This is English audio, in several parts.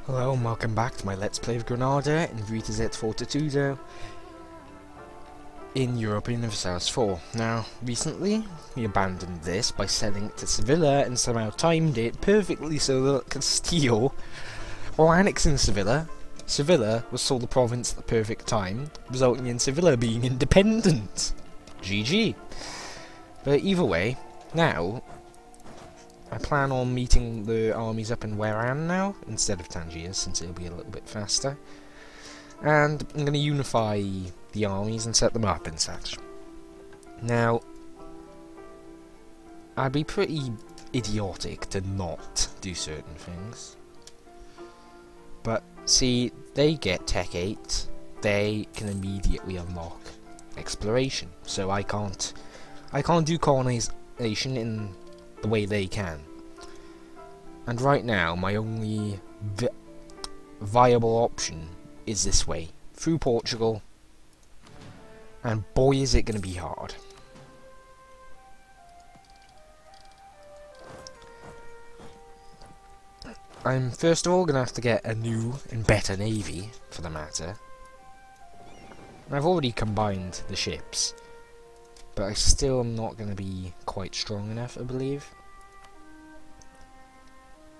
Hello and welcome back to my Let's Play of Granada in Vita Z Fortitudo in European Universalis 4. Now, recently we abandoned this by selling it to Sevilla and somehow timed it perfectly so that it could steal or annex in Sevilla. Sevilla was sold the province at the perfect time, resulting in Sevilla being independent. GG. But either way, now I plan on meeting the armies up in Warran now, instead of Tangier, since it'll be a little bit faster. And I'm going to unify the armies and set them up and such. Now, I'd be pretty idiotic to not do certain things. But, see, they get Tech 8, they can immediately unlock exploration. So I can't do colonization in the way they can. And right now, my only viable option is this way, through Portugal, and boy is it going to be hard. I'm first of all going to have to get a new and better navy, for the matter. I've already combined the ships, but I still am not going to be quite strong enough, I believe.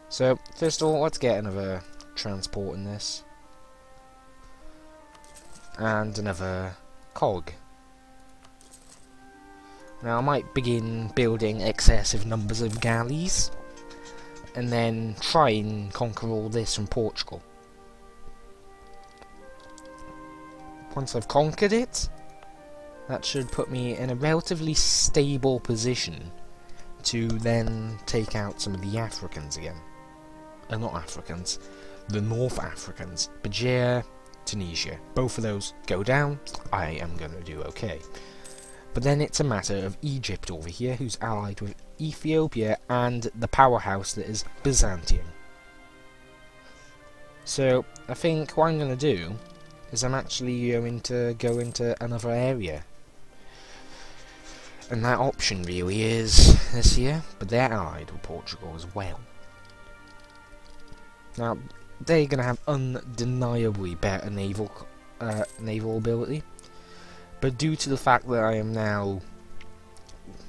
So, first of all, let's get another transport in this. And another cog. Now, I might begin building excessive numbers of galleys, and then try and conquer all this from Portugal. Once I've conquered it, that should put me in a relatively stable position to then take out some of the Africans again. Not Africans, the North Africans. Bejair, Tunisia. Both of those go down, I am going to do okay. But then it's a matter of Egypt over here, who's allied with Ethiopia and the powerhouse that is Byzantium. So, I think what I'm going to do is I'm actually going to go into another area. And that option really is this here, but they're allied with Portugal as well. Now, they're going to have undeniably better naval ability, but due to the fact that I am now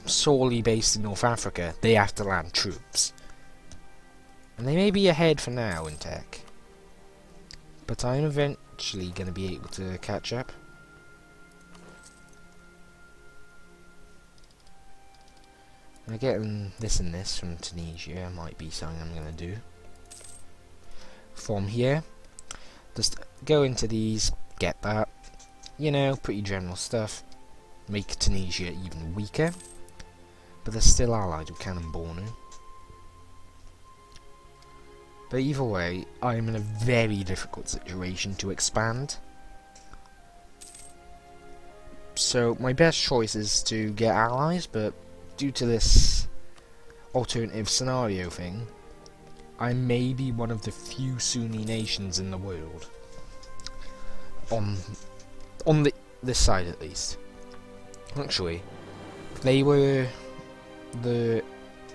solely based in North Africa, they have to land troops. And they may be ahead for now in tech, but I'm eventually going to be able to catch up. Now, getting this and this from Tunisia might be something I'm going to do. From here, just go into these, get that, you know, pretty general stuff. Make Tunisia even weaker, but they're still allied with Cannon Bornu. But either way, I'm in a very difficult situation to expand. So my best choice is to get allies, but due to this alternative scenario thing, I may be one of the few Sunni nations in the world. On this side at least. Actually, they were the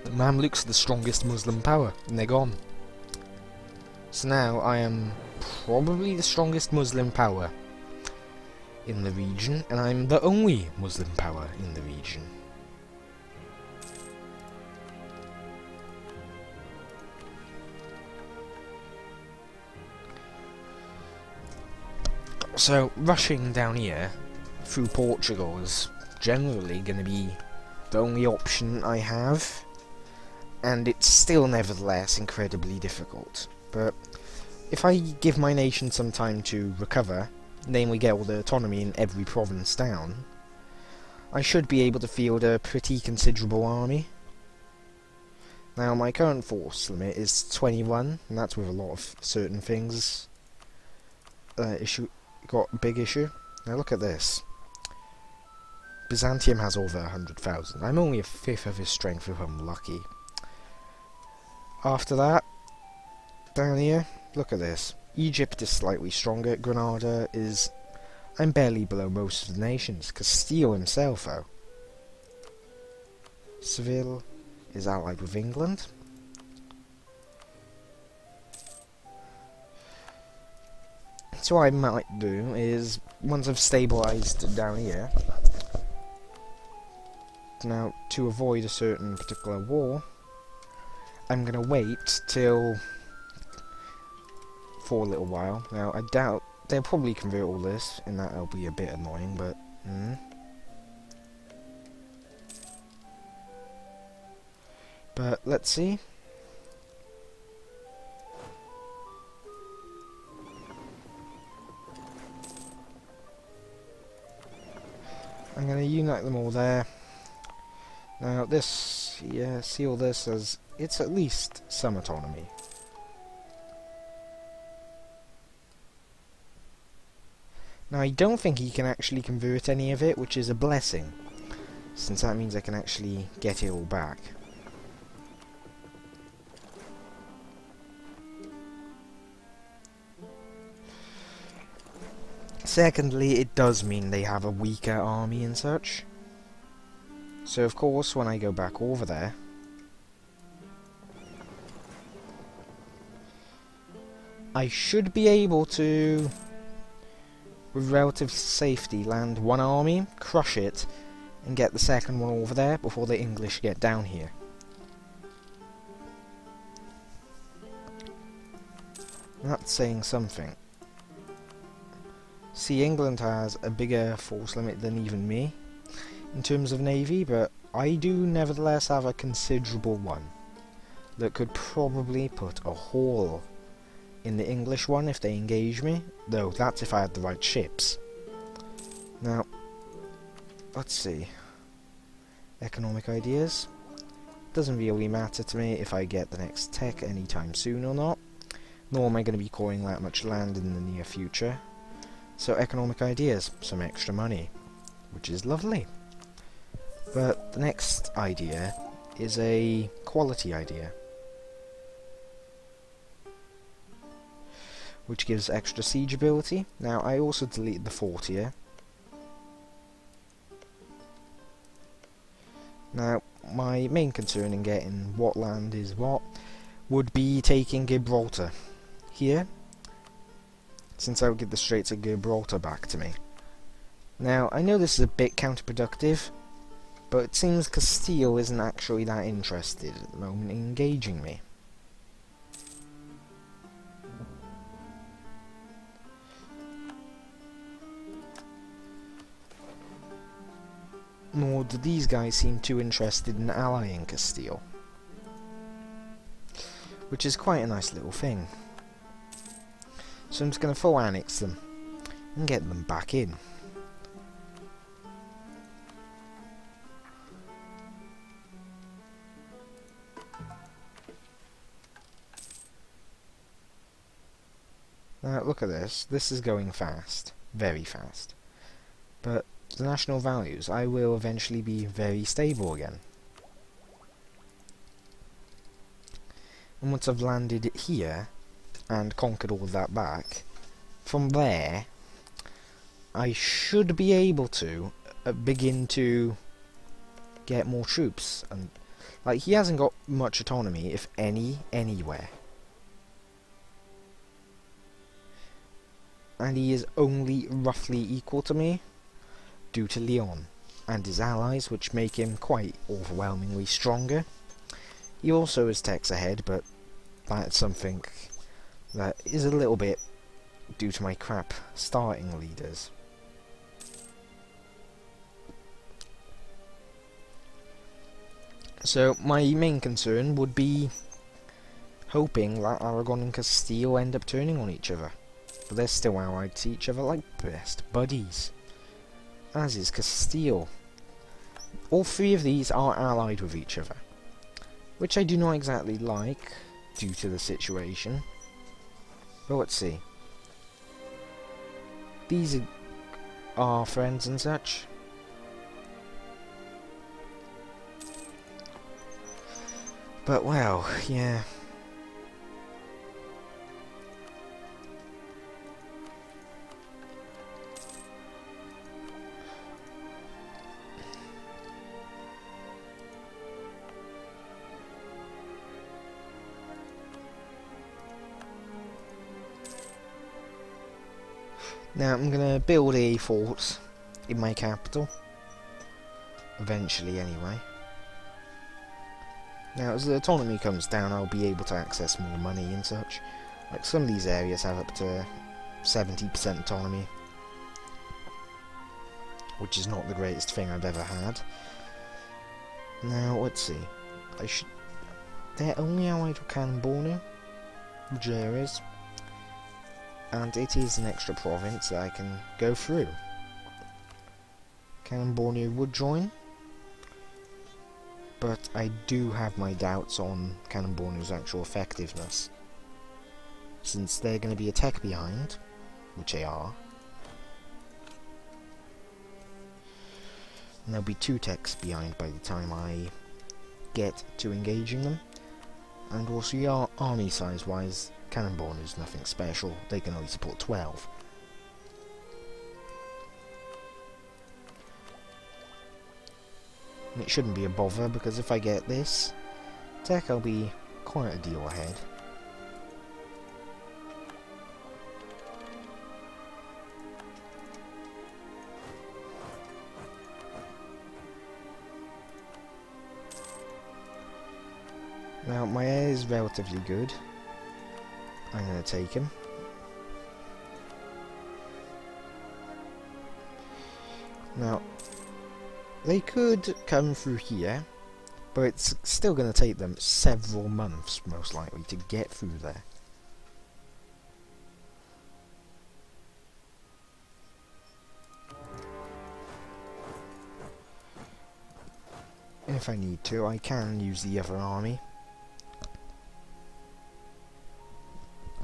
Mamluks, the strongest Muslim power, and they're gone. So now I am probably the strongest Muslim power in the region, and I'm the only Muslim power in the region. So, rushing down here through Portugal is generally going to be the only option I have, and it's still nevertheless incredibly difficult. But if I give my nation some time to recover, namely get all the autonomy in every province down, I should be able to field a pretty considerable army. Now, my current force limit is 21, and that's with a lot of certain things got a big issue. Now look at this. Byzantium has over 100,000. I'm only a fifth of his strength if I'm lucky. After that, down here, look at this. Egypt is slightly stronger. Granada is... I'm barely below most of the nations. Castile himself, though. Seville is allied with England. So what I might do is, once I've stabilised down here, now to avoid a certain particular war, I'm going to wait till for a little while. Now I doubt they'll probably convert all this, and that'll be a bit annoying, but but let's see. I'm going to unite them all there. Now this, yeah, see all this as it's at least some autonomy. Now I don't think he can actually convert any of it, which is a blessing, since that means I can actually get it all back. Secondly, it does mean they have a weaker army and such. So of course, when I go back over there, I should be able to, with relative safety, land one army, crush it, and get the second one over there before the English get down here. That's saying something. See, England has a bigger force limit than even me in terms of navy, but I do nevertheless have a considerable one that could probably put a hole in the English one if they engage me, though that's if I had the right ships. Now, let's see. Economic ideas. Doesn't really matter to me if I get the next tech anytime soon or not, nor am I going to be acquiring that much land in the near future. So economic ideas, some extra money, which is lovely. But the next idea is a quality idea, which gives extra siege ability. Now I also deleted the fort here. Now my main concern in getting what land is what would be taking Gibraltar here, since I would get the Straits of Gibraltar back to me. Now, I know this is a bit counterproductive, but it seems Castile isn't actually that interested at the moment in engaging me. Nor do these guys seem too interested in allying Castile, which is quite a nice little thing. So I'm just going to full annex them and get them back in. Now look at this. This is going fast, very fast. But the national values, I will eventually be very stable again. And once I've landed it here and conquered all of that back, from there I should be able to begin to get more troops. And like, he hasn't got much autonomy, if any, anywhere. And he is only roughly equal to me due to Leon and his allies, which make him quite overwhelmingly stronger. He also has techs ahead, but that's something that is a little bit due to my crap starting leaders. So my main concern would be hoping that Aragon and Castile end up turning on each other, but they're still allied to each other like best buddies, as is Castile. All three of these are allied with each other, which I do not exactly like due to the situation. But let's see. These are friends and such. But well, yeah. Now I'm gonna build a fort in my capital. Eventually, anyway. Now, as the autonomy comes down, I'll be able to access more money and such. Like, some of these areas have up to 70% autonomy, which is not the greatest thing I've ever had. Now, let's see. They're only allied with Cannonball, which there is, and it is an extra province that I can go through. Cannonball would join, but I do have my doubts on Cannonball's actual effectiveness, since they're going to be a tech behind, which they are, and there'll be 2 techs behind by the time I get to engaging them. And also, army size wise, Cannonball is nothing special, they can only support 12. And it shouldn't be a bother, because if I get this tech, I'll be quite a deal ahead. Now, my heir is relatively good. I'm going to take him. Now, they could come through here, but it's still going to take them several months, most likely, to get through there. And if I need to, I can use the other army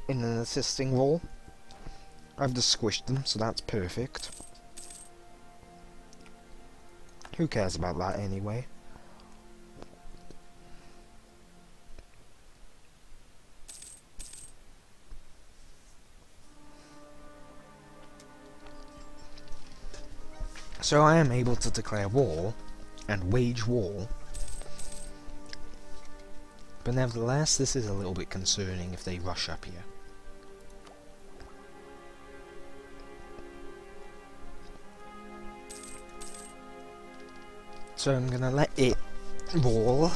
in an assisting role. I've just squished them, so that's perfect. Who cares about that anyway? So I am able to declare war and wage war, but nevertheless this is a little bit concerning if they rush up here. So I'm gonna let it roll.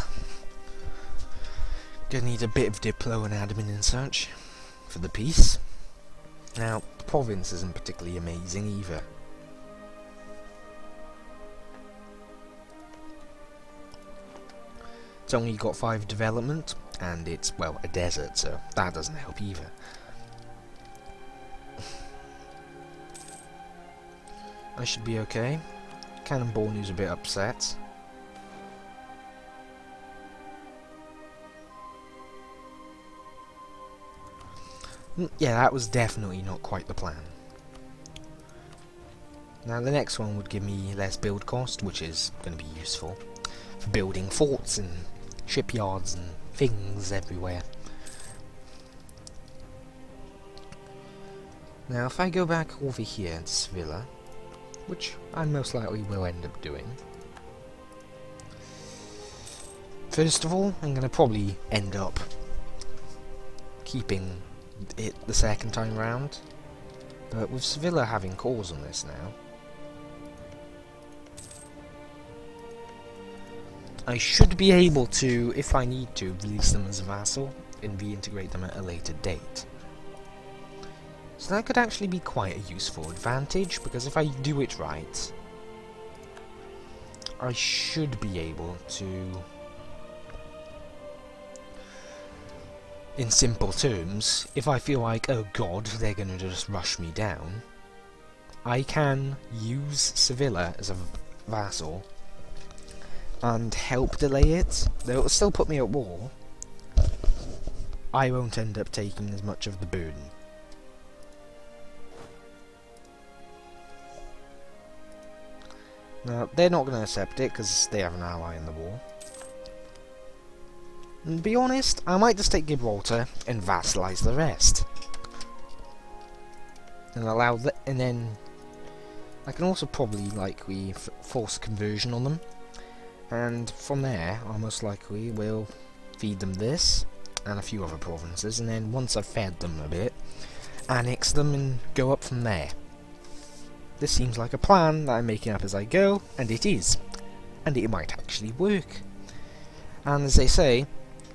Gonna need a bit of diplo and admin and such for the peace. Now, the province isn't particularly amazing either. It's only got 5 development, and it's, well, a desert, so that doesn't help either. I should be okay. Cannonball is a bit upset. Yeah, that was definitely not quite the plan. Now the next one would give me less build cost, which is going to be useful for building forts and shipyards and things everywhere. Now if I go back over here to Sevilla, which I most likely will end up doing, first of all I'm going to probably end up keeping it the second time round, but with Sevilla having calls on this now, I should be able to, if I need to, release them as a vassal and reintegrate them at a later date. So that could actually be quite a useful advantage, because if I do it right, I should be able to, in simple terms, if I feel like, oh god, they're going to just rush me down, I can use Sevilla as a vassal and help delay it. Though it will still put me at war, I won't end up taking as much of the burden. Now, they're not going to accept it because they have an ally in the war. And to be honest, I might just take Gibraltar and vassalize the rest. And allow and then I can also probably likely force conversion on them. And from there, I most likely will feed them this and a few other provinces, and then once I've fed them a bit, annex them and go up from there. this seems like a plan that I'm making up as I go, and it is. And it might actually work. And as they say,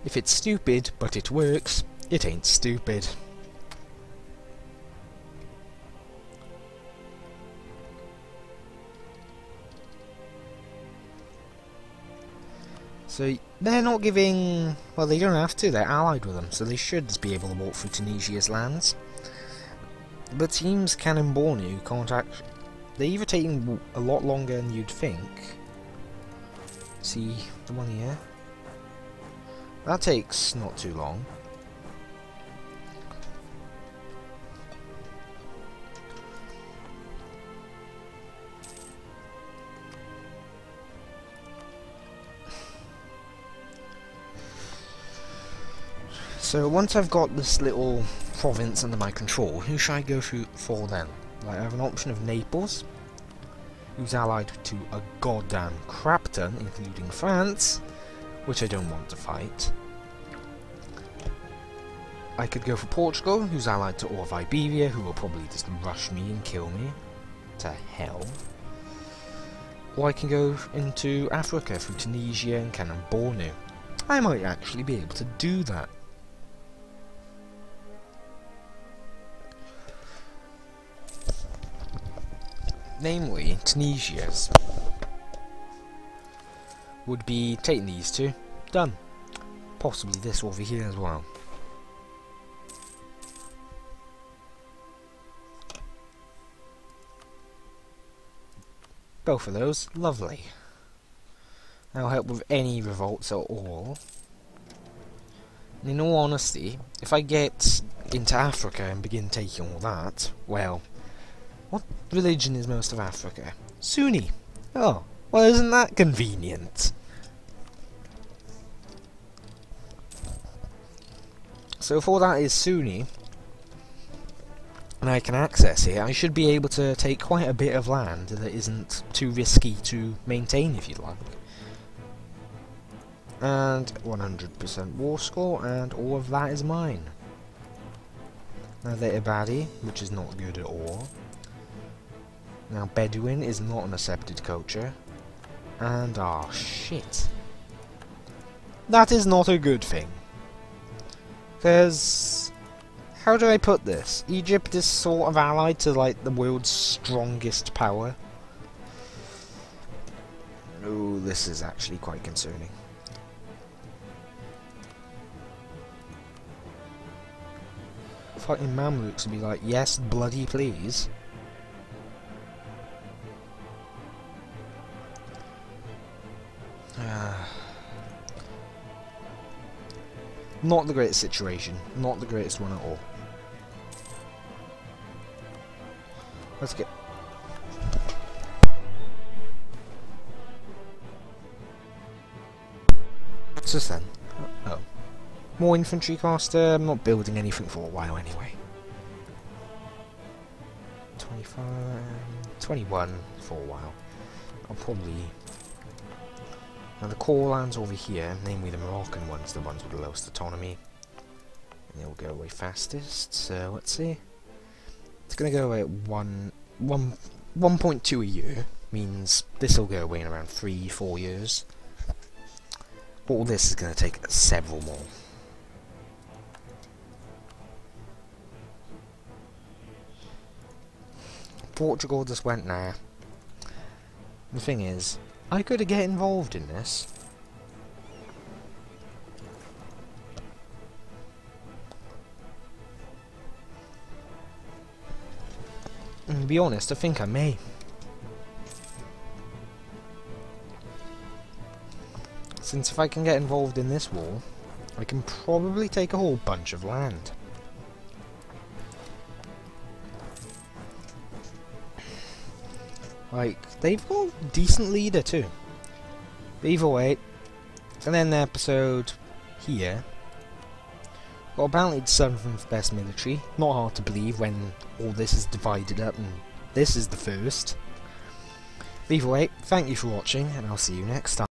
if it's stupid but it works, it ain't stupid. So they're not giving... well, they don't have to, they're allied with them, so they should be able to walk through Tunisia's lands. But teams Cannon Bornu can't act... they're either taking a lot longer than you'd think. See, the one here? That takes not too long. So once I've got this little province under my control, who should I go for then? Like, I have an option of Naples, who's allied to a goddamn crap ton, including France, which I don't want to fight. I could go for Portugal, who's allied to all of Iberia, who will probably just rush me and kill me to hell. Or I can go into Africa through Tunisia and Cannon Bornu. I might actually be able to do that. Namely, Tunisia's would be taking these two. Done. Possibly this over here as well. Both of those. Lovely. That'll help with any revolts at all. And in all honesty, if I get into Africa and begin taking all that, well... what religion is most of Africa? Sunni. Oh, well, isn't that convenient? So if all that is Sunni, and I can access it, I should be able to take quite a bit of land that isn't too risky to maintain, if you like. And 100% war score, and all of that is mine. Now the Ibadi, which is not good at all. Now Bedouin is not an accepted culture. And ah, shit. That is not a good thing. Because... how do I put this? Egypt is sort of allied to, like, the world's strongest power. Oh, this is actually quite concerning. Fighting Mamluks would be like, yes, bloody please. Not the greatest situation. Not the greatest one at all. Let's get... what's this then? Oh. More infantry caster. I'm not building anything for a while anyway. 25... 21 for a while. I'll probably... now the core lands over here, namely the Moroccan ones, the ones with the lowest autonomy. And they'll go away fastest, so let's see. It's going to go away at 1.2 a year, means this will go away in around 3-4 years. All this is going to take several more. Portugal just went nah. The thing is, I could get involved in this. And to be honest, I think I may. Since if I can get involved in this war, I can probably take a whole bunch of land. Like, they've got a decent leader too. But either way, and then the episode here. Got a bounty 7th best military. Not hard to believe when all this is divided up and this is the first. But either way, thank you for watching and I'll see you next time.